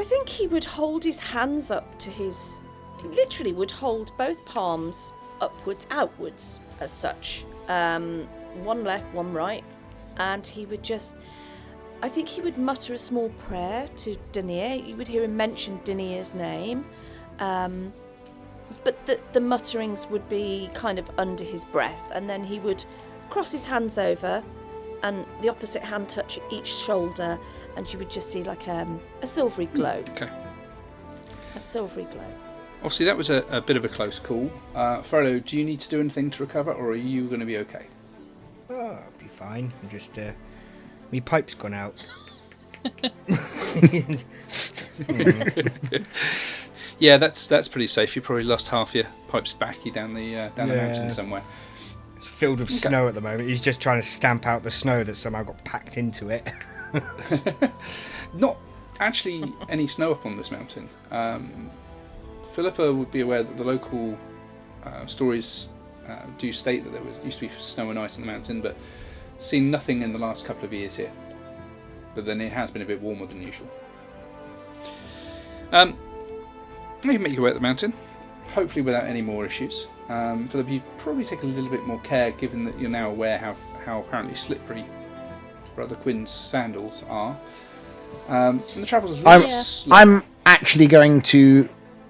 think he would hold his hands up to his... He literally would hold both palms upwards, outwards, as such. One left, one right. And he would just... I think he would mutter a small prayer to Demise. You would hear him mention Denise's name. But the mutterings would be kind of under his breath. And then he would cross his hands over and the opposite hand touch each shoulder. And you would just see like a silvery glow. Okay. A silvery glow. Obviously, that was a bit of a close call. Frollo, do you need to do anything to recover, or are you going to be okay? Oh, I'll be fine. I'm just, my pipe's gone out. Yeah, that's pretty safe. You probably lost half your pipes back down the mountain somewhere. It's filled with snow at the moment. He's just trying to stamp out the snow that somehow got packed into it. Not actually any snow up on this mountain. Fillipa would be aware that the local stories do state that there used to be snow and ice on the mountain, but seen nothing in the last couple of years here. But then it has been a bit warmer than usual. You can make your way up the mountain, hopefully without any more issues. Fillipa, you probably take a little bit more care, given that you're now aware how apparently slippery Brother Quinn's sandals are. And the travel's a little slow. I'm actually going to,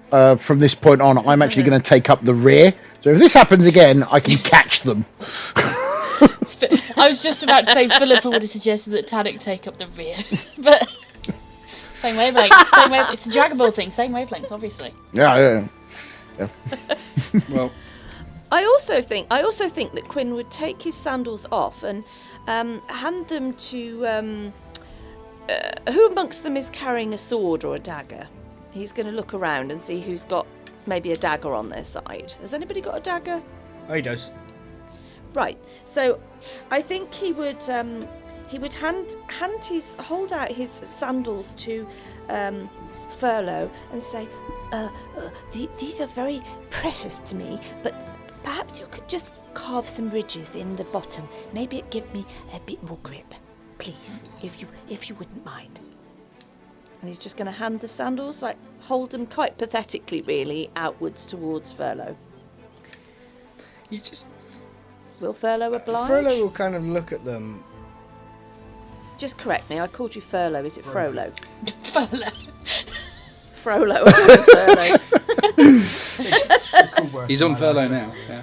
from this point on, I'm actually going to take up the rear. So if this happens again, I can catch them. I was just about to say Fillipa would have suggested that Tanuk take up the rear, but same wavelength. It's a dragonborn thing. Same wavelength, obviously. Yeah. Well, I also think that Quinn would take his sandals off and hand them to who amongst them is carrying a sword or a dagger. He's going to look around and see who's got maybe a dagger on their side. Has anybody got a dagger? Oh, he does. Right. So, I think he would hold out his sandals to Frollo and say, "These are very precious to me, but perhaps you could just carve some ridges in the bottom. Maybe it give me a bit more grip, please, if you wouldn't mind." And he's just going to hand the sandals, like hold them quite pathetically, really, outwards towards Frollo. He's just. Will Frollo oblige? Frollo will kind of look at them. Just correct me, I called you Frollo. Is it Frollo? Frollo. Frollo. Frollo. he's on furlough now. Yeah.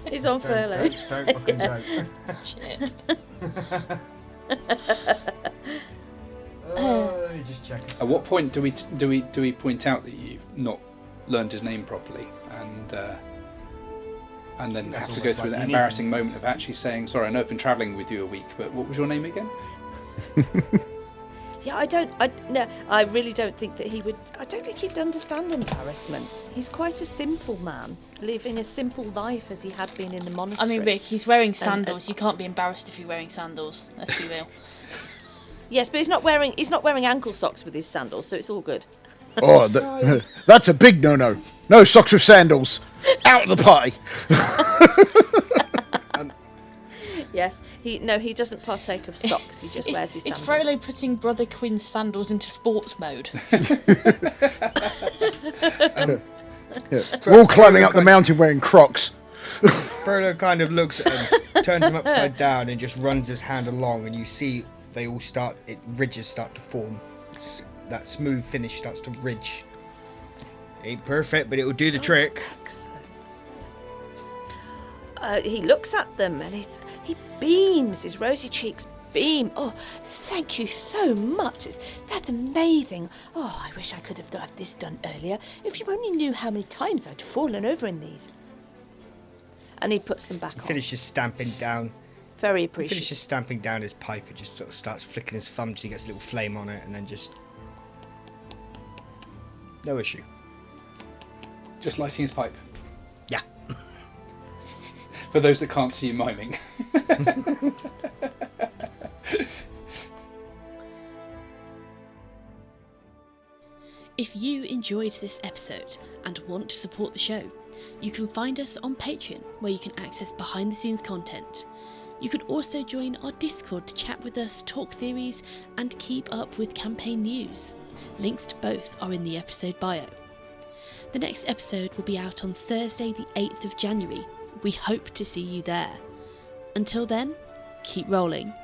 He's on Frollo. Don't fucking joke. Shit. Let me just check. At what point do we point out that you've not learned his name properly, and then That's have to go almost through like that you need embarrassing moment of actually saying, "Sorry, I know I've been travelling with you a week, but what was your name again?" Yeah, I really don't think that he would. I don't think he'd understand embarrassment. He's quite a simple man, living a simple life as he had been in the I monastery. mean, Rikh, he's wearing sandals. You can't be embarrassed if you're wearing sandals. Let's be real. Yes, but he's not wearing ankle socks with his sandals, so it's all good. Oh, that's a big no-no. No socks with sandals. Out of the party. Yes, he doesn't partake of socks. He just wears his sandals. Is Frollo putting Brother Quinn's sandals into sports mode? We're all climbing up the mountain wearing Crocs. Frollo kind of looks at him, turns him upside down, and just runs his hand along, and you see they all ridges start to form. That smooth finish starts to ridge. Ain't perfect, but it will do the trick. Excellent. He looks at them and he beams. His rosy cheeks beam. Oh, thank you so much. That's amazing. Oh, I wish I could have had this done earlier. If you only knew how many times I'd fallen over in these. And he puts them back on. Finishes stamping down. Very appreciative. Finishes stamping down his pipe and just sort of starts flicking his thumb till he gets a little flame on it, and then just no issue. Just lighting his pipe. Yeah. For those that can't see you miming. If you enjoyed this episode and want to support the show, you can find us on Patreon, where you can access behind the scenes content. You can also join our Discord to chat with us, talk theories, and keep up with campaign news. Links to both are in the episode bio. The next episode will be out on Thursday the 8th of January. We hope to see you there. Until then, keep rolling.